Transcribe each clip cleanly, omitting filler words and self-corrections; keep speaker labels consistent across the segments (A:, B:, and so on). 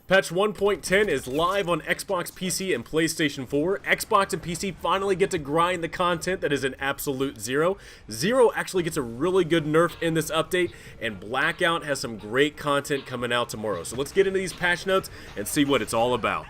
A: Patch 1.10 is live on Xbox, PC, and PlayStation 4. Xbox and PC finally get to grind the content that is an absolute zero. Zero actually gets a really good nerf in this update, and Blackout has some great content coming out tomorrow. So let's get into these patch notes and see what it's all about.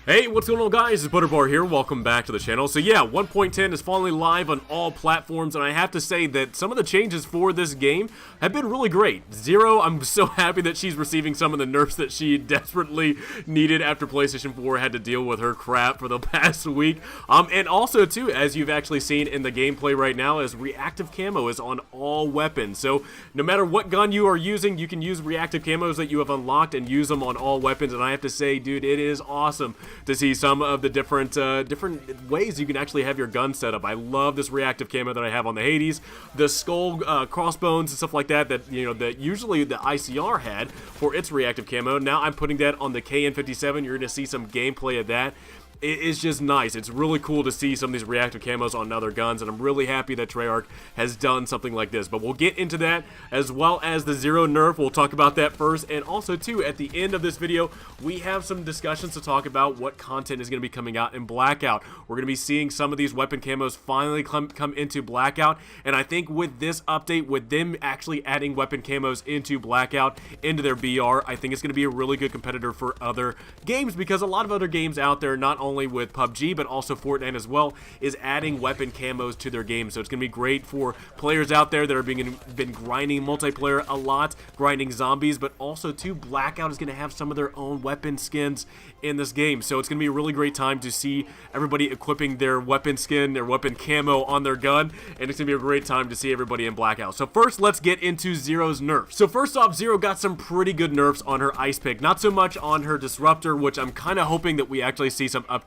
A: Hey, what's going on, guys? It's Butterbar here. Welcome back to the channel. So yeah, 1.10 is finally live on all platforms, and I have to say that some of the changes for this game have been really great. Zero, I'm so happy that she's receiving some of the nerfs that she desperately needed after PlayStation 4 had to deal with her crap for the past week. And also, too, as you've actually seen in the gameplay right now, is Reactive Camo is on all weapons. So no matter what gun you are using, you can use Reactive Camos that you have unlocked and use them on all weapons, and I have to say, dude, it is awesome to see some of the different ways you can actually have your gun set up. I love this reactive camo that I have on the Hades, the skull crossbones and stuff like that that usually the ICR had for its reactive camo. Now I'm putting that on the KN57. You're going to see some gameplay of that. It is just nice. It's really cool to see some of these reactive camos on other guns, and I'm really happy that Treyarch has done something like this. But we'll get into that, as well as the Zero nerf. We'll talk about that first, and also, too, at the end of this video, we have some discussions to talk about what content is going to be coming out in Blackout. We're going to be seeing some of these weapon camos finally come into Blackout, and I think with this update, with them actually adding weapon camos into Blackout, into their BR, I think it's going to be a really good competitor for other games, because a lot of other games out there, not only with PUBG, but also Fortnite as well, is adding weapon camos to their game. So it's going to be great for players out there that are been grinding multiplayer a lot, grinding zombies, but also, too, Blackout is going to have some of their own weapon skins in this game. So it's going to be a really great time to see everybody equipping their weapon skin, their weapon camo on their gun, and it's going to be a great time to see everybody in Blackout. So first, let's get into Zero's nerf. So first off, Zero got some pretty good nerfs on her ice pick. Not so much on her disruptor, which I'm kind of hoping that we actually see some updates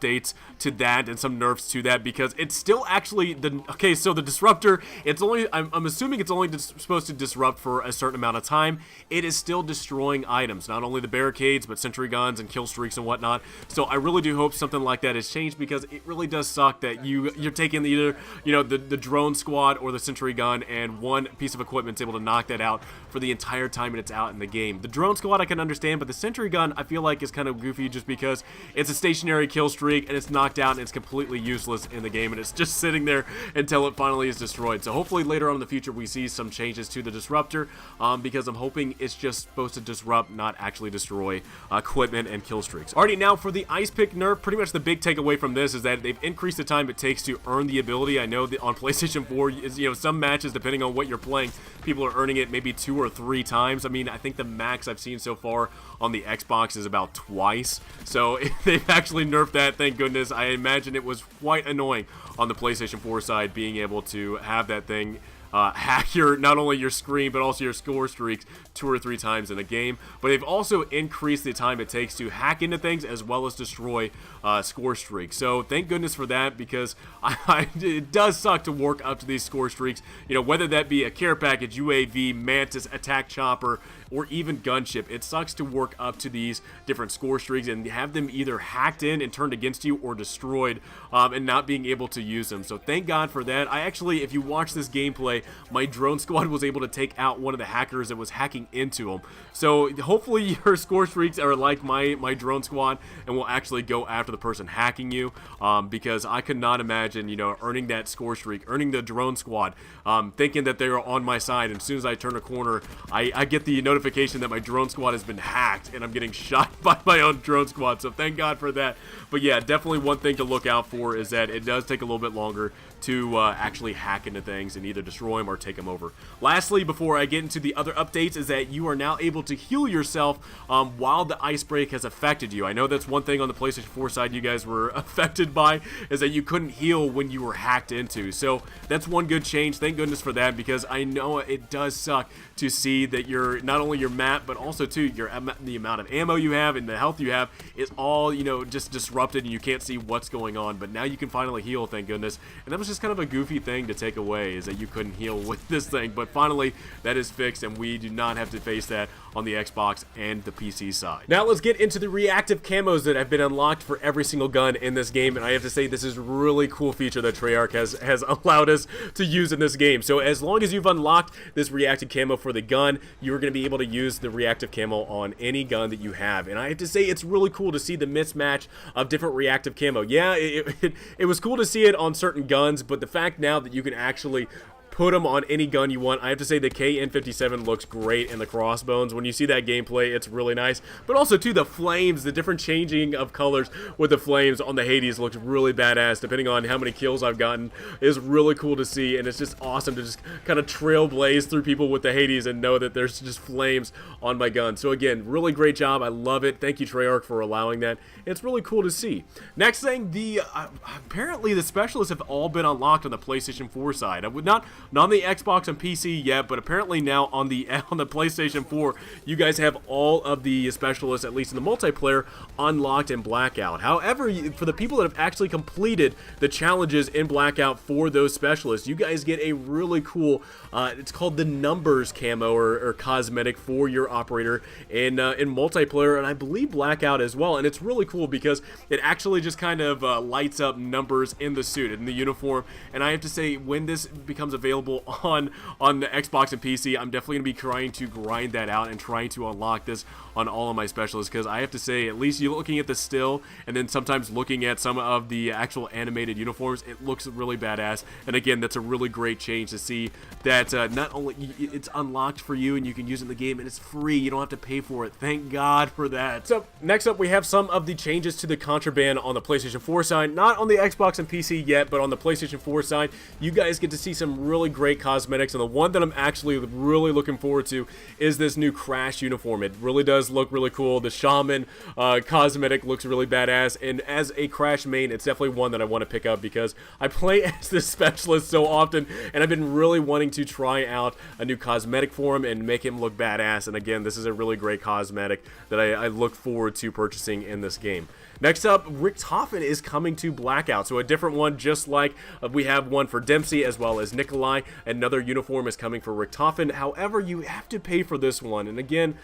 A: to that and some nerfs to that, because it's still actually okay, so the disruptor, it's only, I'm assuming it's only supposed to disrupt for a certain amount of time. It is still destroying items, not only the barricades, but sentry guns and kill streaks and whatnot. So I really do hope something like that has changed, because it really does suck that you're taking either, the drone squad or the sentry gun, and one piece of equipment is able to knock that out for the entire time it's out in the game. The drone squad I can understand, but the sentry gun I feel like is kind of goofy, just because it's a stationary kill streak and it's knocked out and it's completely useless in the game, and it's just sitting there until it finally is destroyed. So hopefully later on in the future we see some changes to the disruptor, because I'm hoping it's just supposed to disrupt, not actually destroy equipment and kill streaks. Alrighty, now for the ice pick nerf, pretty much the big takeaway from this is that they've increased the time it takes to earn the ability. I know that on PlayStation 4, some matches, depending on what you're playing, people are earning it maybe 2 or 3 times. I mean, I think the max I've seen so far on the Xbox is about twice. So if they've actually nerfed that, thank goodness. I imagine it was quite annoying on the PlayStation 4 side, being able to have that thing hack not only your screen, but also your score streaks 2 or 3 times in a game. But they've also increased the time it takes to hack into things as well as destroy score streaks. So thank goodness for that, because it does suck to work up to these score streaks. Whether that be a care package, UAV, Mantis, attack chopper, or even gunship, it sucks to work up to these different score streaks and have them either hacked in and turned against you, or destroyed, and not being able to use them. So thank God for that. I actually, if you watch this gameplay, my drone squad was able to take out one of the hackers that was hacking into them. So hopefully your score streaks are like my drone squad and will actually go after the person hacking you, because I could not imagine, earning that score streak, earning the drone squad, thinking that they are on my side, and as soon as I turn a corner, I get the notification that my drone squad has been hacked and I'm getting shot by my own drone squad. So thank God for that. But yeah, definitely one thing to look out for is that it does take a little bit longer to actually hack into things and either destroy them or take them over. Lastly, before I get into the other updates, is that you are now able to heal yourself while the ice break has affected you. I know that's one thing on the PlayStation 4 side you guys were affected by, is that you couldn't heal when you were hacked into. So that's one good change. Thank goodness for that, because I know it does suck to see that not only your map, but also too the amount of ammo you have and the health you have is all just disrupted and you can't see what's going on. But now you can finally heal, thank goodness. And that was just just kind of a goofy thing to take away, is that you couldn't heal with this thing, but finally that is fixed and we do not have to face that on the Xbox and the PC side. Now let's get into the reactive camos that have been unlocked for every single gun in this game, and I have to say this is a really cool feature that Treyarch has allowed us to use in this game. So as long as you've unlocked this reactive camo for the gun, you're going to be able to use the reactive camo on any gun that you have, and I have to say it's really cool to see the mismatch of different reactive camo. Yeah, it was cool to see it on certain guns, but the fact now that you can actually put them on any gun you want. I have to say the KN57 looks great in the crossbones. When you see that gameplay, it's really nice. But also, too, the flames, the different changing of colors with the flames on the Hades looks really badass. Depending on how many kills I've gotten, is really cool to see, and it's just awesome to just kind of trailblaze through people with the Hades and know that there's just flames on my gun. So again, really great job. I love it. Thank you, Treyarch, for allowing that. It's really cool to see. Next thing, apparently the specialists have all been unlocked on the PlayStation 4 side. I would not on the Xbox and PC yet, but apparently now on the PlayStation 4, you guys have all of the specialists, at least in the multiplayer, unlocked in Blackout. However, for the people that have actually completed the challenges in Blackout for those specialists, you guys get a really cool, it's called the numbers camo or cosmetic for your operator in multiplayer, and I believe Blackout as well. And it's really cool because it actually just kind of lights up numbers in the suit, in the uniform. And I have to say, when this becomes available on the Xbox and PC, I'm definitely going to be trying to grind that out and trying to unlock this on all of my specialists, because I have to say, at least you're looking at the still and then sometimes looking at some of the actual animated uniforms, it looks really badass. And again, that's a really great change to see that not only it's unlocked for you and you can use it in the game and it's free, you don't have to pay for it. Thank God for that. So next up, we have some of the changes to the contraband on the PlayStation 4 side, not on the Xbox and PC yet, but on the PlayStation 4 side, you guys get to see some really great cosmetics, and the one that I'm actually really looking forward to is this new Crash uniform. It really does look really cool. The Shaman cosmetic looks really badass, and as a Crash main, it's definitely one that I want to pick up because I play as this specialist so often, and I've been really wanting to try out a new cosmetic for him and make him look badass. And again, this is a really great cosmetic that I look forward to purchasing in this game. Next up, Richthofen is coming to Blackout, so a different one, just like we have one for Dempsey as well as Nikolai. Another uniform is coming for Richthofen. However, you have to pay for this one, and again,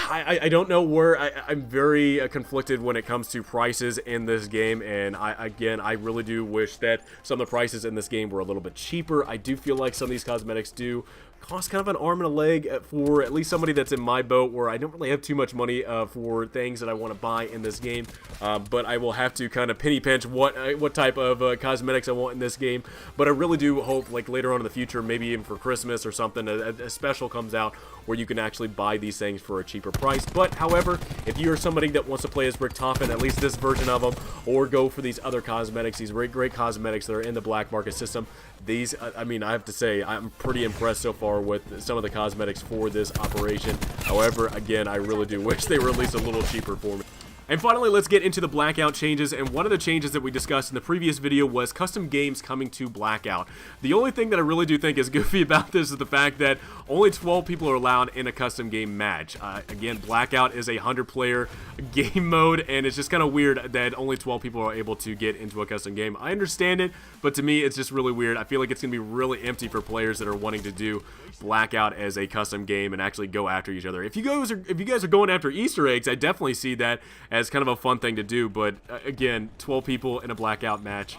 A: I don't know where. I'm very conflicted when it comes to prices in this game, and I really do wish that some of the prices in this game were a little bit cheaper. I do feel like some of these cosmetics do cost kind of an arm and a leg for at least somebody that's in my boat, where I don't really have too much money for things that I want to buy in this game, but I will have to kind of penny pinch what type of cosmetics I want in this game. But I really do hope, like, later on in the future, maybe even for Christmas or something, a special comes out where you can actually buy these things for a cheaper price. But however, if you're somebody that wants to play as Richthofen, at least this version of them, or go for these other cosmetics, these great cosmetics that are in the black market system, these, I mean, I have to say, I'm pretty impressed so far with some of the cosmetics for this operation. However, again, I really do wish they were at least a little cheaper for me. And finally, let's get into the Blackout changes, and one of the changes that we discussed in the previous video was custom games coming to Blackout. The only thing that I really do think is goofy about this is the fact that only 12 people are allowed in a custom game match. Again, Blackout is a 100-player game mode, and it's just kind of weird that only 12 people are able to get into a custom game. I understand it, but to me, it's just really weird. I feel like it's going to be really empty for players that are wanting to do Blackout as a custom game and actually go after each other. If you guys are going after Easter eggs, I definitely see that as kind of a fun thing to do, but again, 12 people in a Blackout match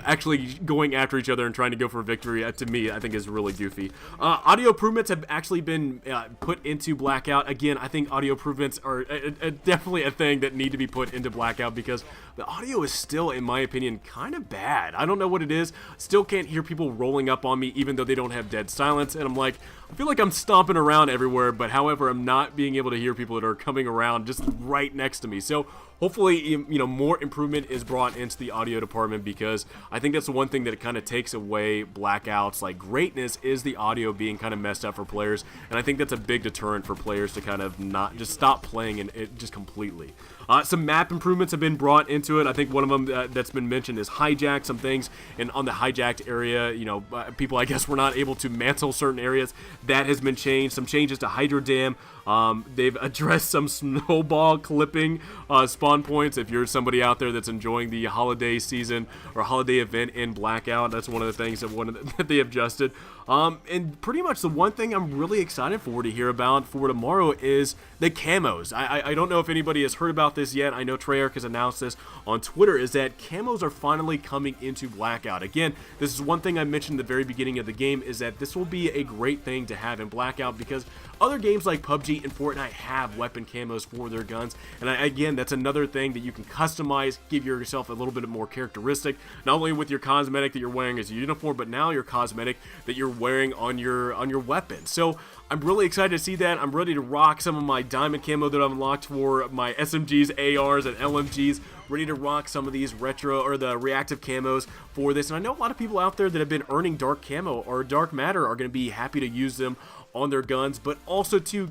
A: actually going after each other and trying to go for a victory, to me, I think is really goofy. Audio improvements have actually been put into Blackout. Again, I think audio improvements are definitely a thing that need to be put into Blackout because the audio is still, in my opinion, kind of bad. I don't know what it is. Still can't hear people rolling up on me even though they don't have dead silence, and I'm like, I feel like I'm stomping around everywhere, but however, I'm not being able to hear people that are coming around just right next to me. So hopefully, you know, more improvement is brought into the audio department, because I think that's the one thing that it kind of takes away Blackout's like greatness, is the audio being kind of messed up for players, and I think that's a big deterrent for players to kind of not just stop playing it just completely. Some map improvements have been brought into it. I think one of them that's been mentioned is hijack. Some things and on the hijacked area, you know, people, I guess, were not able to mantle certain areas. That has been changed. Some changes to Hydro Dam. They've addressed some snowball clipping spawn points if you're somebody out there that's enjoying the holiday season or holiday event in Blackout. That's one of the things that they adjusted. And pretty much the one thing I'm really excited for to hear about for tomorrow is the camos. I don't know if anybody has heard about this yet. I know Treyarch has announced this on Twitter, is that camos are finally coming into Blackout. Again, this is one thing I mentioned at the very beginning of the game, is that this will be a great thing to have in Blackout because other games like PUBG and Fortnite have weapon camos for their guns. And again, that's another thing that you can customize, give yourself a little bit more characteristic, not only with your cosmetic that you're wearing as a uniform, but now your cosmetic that you're wearing on your weapon. So I'm really excited to see that. I'm ready to rock some of my diamond camo that I've unlocked for my SMGs, ARs, and LMGs. Ready to rock some of these retro or the reactive camos for this. And I know a lot of people out there that have been earning dark camo or dark matter are going to be happy to use them on their guns, but also too,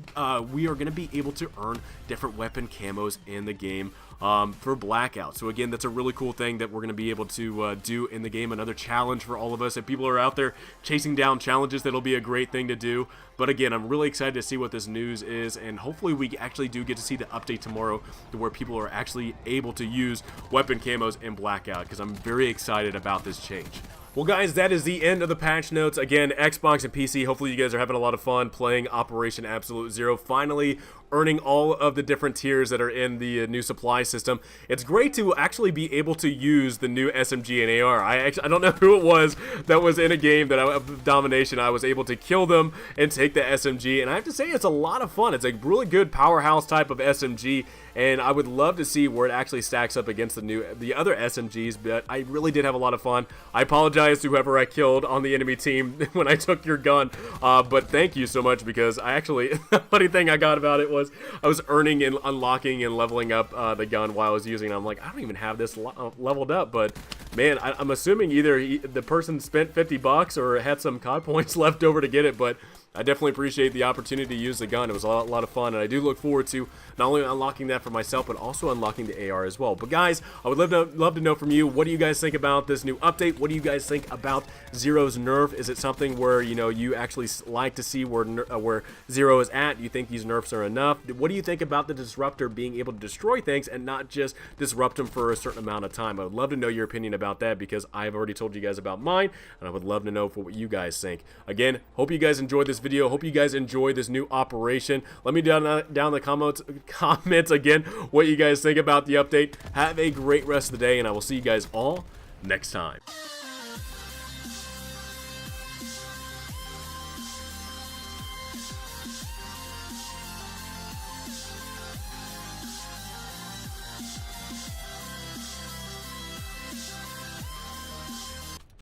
A: we are going to be able to earn different weapon camos in the game for Blackout. So again, that's a really cool thing that we're going to be able to do in the game. Another challenge for all of us. If people are out there chasing down challenges, that'll be a great thing to do. But again, I'm really excited to see what this news is, and hopefully we actually do get to see the update tomorrow to where people are actually able to use weapon camos in Blackout, because I'm very excited about this change. Well, guys, that is the end of the patch notes. Again, Xbox and PC, hopefully you guys are having a lot of fun playing Operation Absolute Zero, finally earning all of the different tiers that are in the new supply system. It's great to actually be able to use the new SMG and AR. I don't know who it was that was in a game that of domination. I was able to kill them and take the SMG, and I have to say it's a lot of fun. It's a really good powerhouse type of SMG, and I would love to see where it actually stacks up against the other SMGs, but I really did have a lot of fun. I apologize to whoever I killed on the enemy team when I took your gun, but thank you so much, because I actually, the funny thing I got about it was I was earning and unlocking and leveling up the gun while I was using it. I'm like, I don't even have this leveled up, but man, I'm assuming either the person spent 50 bucks or had some COD points left over to get it, but I definitely appreciate the opportunity to use the gun. It was a lot of fun, and I do look forward to not only unlocking that for myself, but also unlocking the AR as well. But guys, I would love to know from you, what do you guys think about this new update? What do you guys think about Zero's nerf? Is it something where, you know, you actually like to see where Zero is at? Do you think these nerfs are enough? What do you think about the Disruptor being able to destroy things and not just disrupt them for a certain amount of time? I would love to know your opinion about that, because I've already told you guys about mine, and I would love to know what you guys think. Again, hope you guys enjoyed this video. Hope you guys enjoyed this new operation. Let me down the comments again what you guys think about the update. Have a great rest of the day, and I will see you guys all next time.